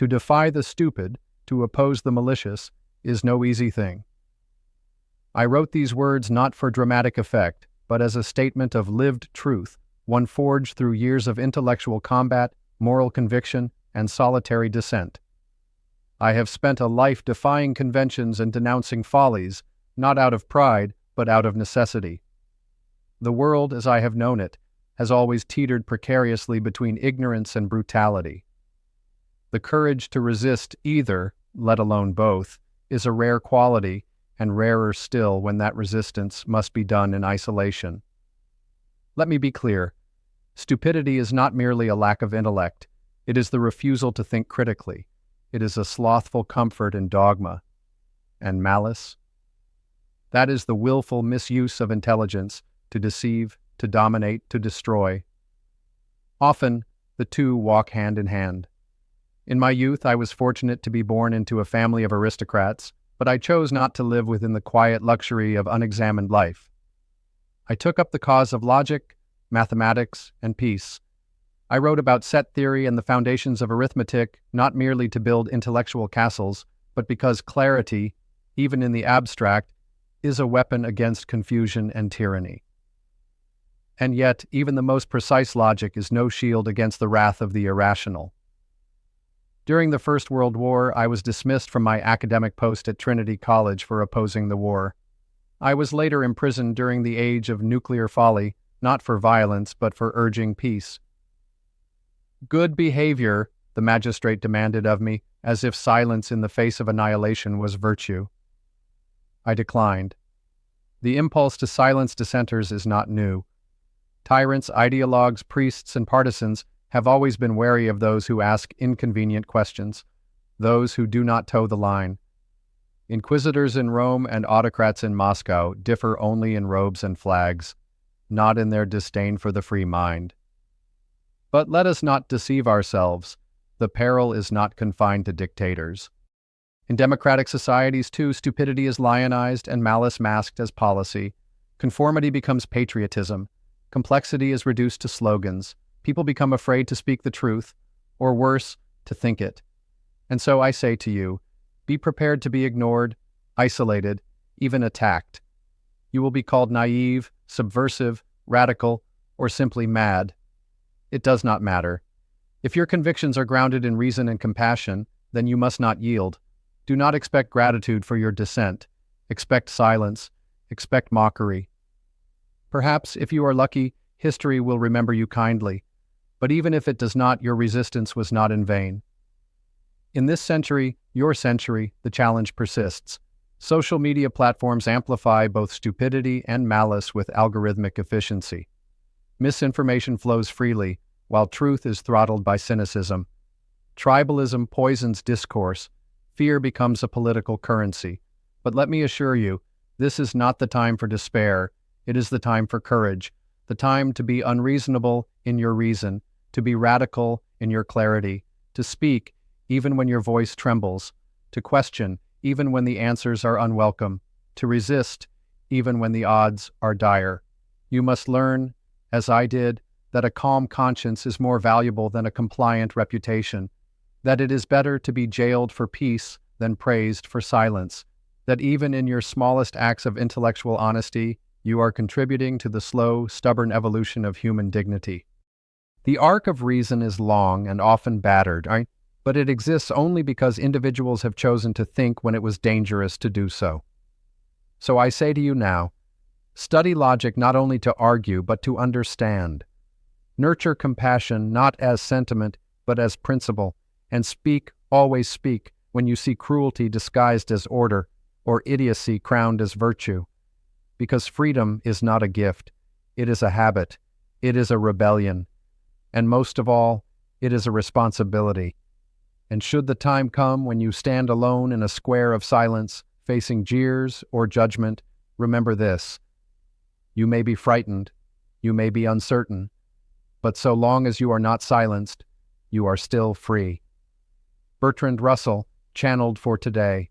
To defy the stupid, to oppose the malicious, is no easy thing. I wrote these words not for dramatic effect, but as a statement of lived truth, one forged through years of intellectual combat, moral conviction, and solitary dissent. I have spent a life defying conventions and denouncing follies, not out of pride, but out of necessity. The world, as I have known it, has always teetered precariously between ignorance and brutality. The courage to resist either, let alone both, is a rare quality, and rarer still when that resistance must be done in isolation. Let me be clear. Stupidity is not merely a lack of intellect. It is the refusal to think critically. It is a slothful comfort in dogma. And malice? That is the willful misuse of intelligence to deceive, to dominate, to destroy. Often, the two walk hand in hand. In my youth, I was fortunate to be born into a family of aristocrats, but I chose not to live within the quiet luxury of unexamined life. I took up the cause of logic, mathematics, and peace. I wrote about set theory and the foundations of arithmetic not merely to build intellectual castles, but because clarity, even in the abstract, is a weapon against confusion and tyranny. And yet, even the most precise logic is no shield against the wrath of the irrational. During the First World War, I was dismissed from my academic post at Trinity College for opposing the war. I was later imprisoned during the age of nuclear folly, not for violence, but for urging peace. Good behavior, the magistrate demanded of me, as if silence in the face of annihilation was virtue. I declined. The impulse to silence dissenters is not new. Tyrants, ideologues, priests, and partisans have always been wary of those who ask inconvenient questions, those who do not toe the line. Inquisitors in Rome and autocrats in Moscow differ only in robes and flags, not in their disdain for the free mind. But let us not deceive ourselves. The peril is not confined to dictators. In democratic societies, too, stupidity is lionized and malice masked as policy. Conformity becomes patriotism. Complexity is reduced to slogans. People become afraid to speak the truth, or worse, to think it. And so I say to you, be prepared to be ignored, isolated, even attacked. You will be called naive, subversive, radical, or simply mad. It does not matter. If your convictions are grounded in reason and compassion, then you must not yield. Do not expect gratitude for your dissent. Expect silence. Expect mockery. Perhaps, if you are lucky, history will remember you kindly. But even if it does not, your resistance was not in vain. In this century, your century, the challenge persists. Social media platforms amplify both stupidity and malice with algorithmic efficiency. Misinformation flows freely, while truth is throttled by cynicism. Tribalism poisons discourse. Fear becomes a political currency. But let me assure you, this is not the time for despair. It is the time for courage, the time to be unreasonable in your reason, to be radical in your clarity, to speak even when your voice trembles, to question even when the answers are unwelcome, to resist even when the odds are dire. You must learn, as I did, that a calm conscience is more valuable than a compliant reputation, that it is better to be jailed for peace than praised for silence, that even in your smallest acts of intellectual honesty, you are contributing to the slow, stubborn evolution of human dignity. The arc of reason is long and often battered, right? But it exists only because individuals have chosen to think when it was dangerous to do so. So I say to you now, study logic not only to argue, but to understand. Nurture compassion not as sentiment, but as principle, and speak, always speak, when you see cruelty disguised as order, or idiocy crowned as virtue. Because freedom is not a gift, it is a habit, it is a rebellion, and most of all, it is a responsibility. And should the time come when you stand alone in a square of silence, facing jeers or judgment, remember this. You may be frightened, you may be uncertain, but so long as you are not silenced, you are still free. Bertrand Russell, channeled for today.